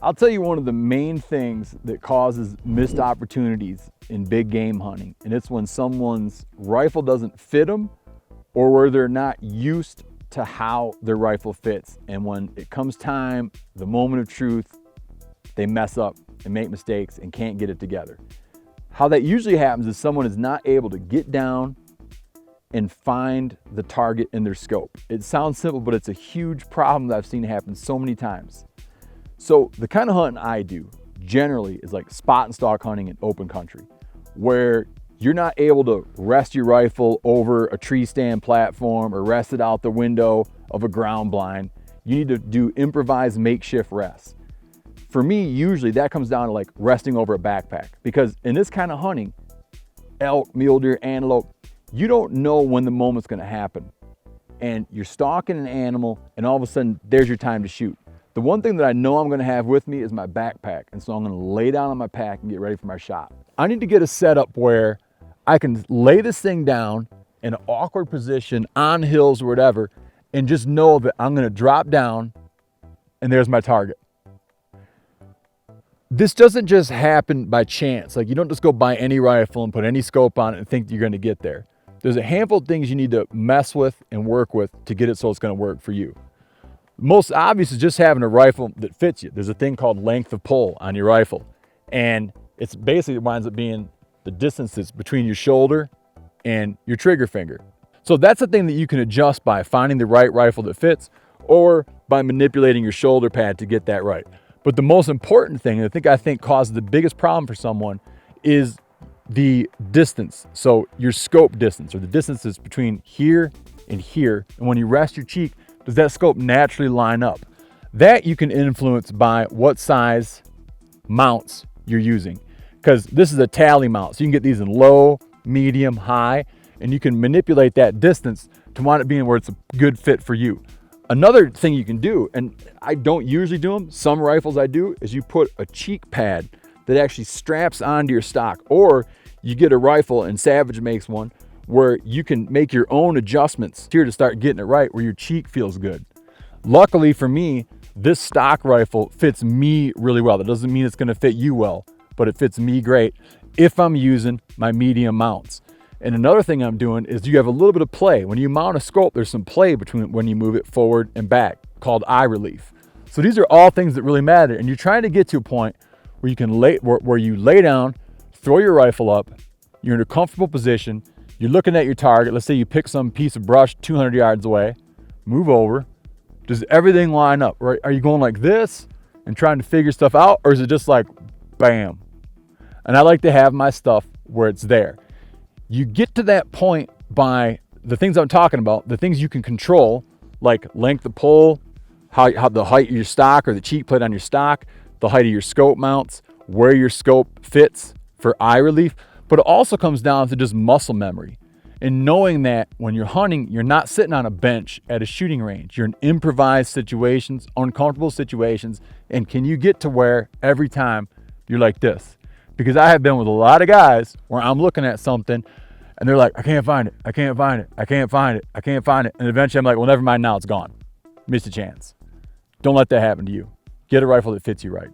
I'll tell you one of the main things that causes missed opportunities in big game hunting, and it's when someone's rifle doesn't fit them or where they're not used to how their rifle fits. And when it comes time, the moment of truth, they mess up and make mistakes and can't get it together. How that usually happens is someone is not able to get down and find the target in their scope. It sounds simple, but it's a huge problem that I've seen happen so many times. So the kind of hunting I do generally is like spot and stalk hunting in open country, where you're not able to rest your rifle over a tree stand platform or rest it out the window of a ground blind. You need to do improvised makeshift rests. For me, usually that comes down to like resting over a backpack, because in this kind of hunting, elk, mule deer, antelope, you don't know when the moment's gonna happen. And you're stalking an animal and all of a sudden there's your time to shoot. The one thing that I know I'm gonna have with me is my backpack. And so I'm gonna lay down on my pack and get ready for my shot. I need to get a setup where I can lay this thing down in an awkward position on hills or whatever, and just know that I'm gonna drop down and there's my target. This doesn't just happen by chance. Like, you don't just go buy any rifle and put any scope on it and think you're gonna get there. There's a handful of things you need to mess with and work with to get it so it's gonna work for you. Most obvious is just having a rifle that fits you. There's a thing called length of pull on your rifle. And it's basically, it winds up being the distances between your shoulder and your trigger finger. So that's a thing that you can adjust by finding the right rifle that fits, or by manipulating your shoulder pad to get that right. But the most important thing, and the thing I think causes the biggest problem for someone, is the distance. So your scope distance, or the distances between here and here. And when you rest your cheek, does that scope naturally line up? That you can influence by what size mounts you're using. Because this is a tally mount. So you can get these in low, medium, high, and you can manipulate that distance to wind up being where it's a good fit for you. Another thing you can do, and I don't usually do them, some rifles I do, is you put a cheek pad that actually straps onto your stock, or you get a rifle, and Savage makes one, where you can make your own adjustments here to start getting it right, where your cheek feels good. Luckily for me, this stock rifle fits me really well. That doesn't mean it's gonna fit you well, but it fits me great if I'm using my medium mounts. And another thing I'm doing is you have a little bit of play. When you mount a scope, there's some play between when you move it forward and back, called eye relief. So these are all things that really matter. And you're trying to get to a point where you can where you lay down, throw your rifle up, you're in a comfortable position, you're looking at your target. Let's say you pick some piece of brush 200 yards away, move over. Does everything line up, right? Are you going like this and trying to figure stuff out, or is it just like bam? And I like to have my stuff where it's there. You get to that point by the things I'm talking about, the things you can control, like length of pull, how the height of your stock or the cheek plate on your stock, the height of your scope mounts, where your scope fits for eye relief. But it also comes down to just muscle memory and knowing that when you're hunting, you're not sitting on a bench at a shooting range. You're in improvised situations, uncomfortable situations. And can you get to where every time you're like this? Because I have been with a lot of guys where I'm looking at something and they're like, I can't find it. I can't find it. I can't find it. I can't find it. And eventually I'm like, well, never mind, now it's gone. Missed a chance. Don't let that happen to you. Get a rifle that fits you right.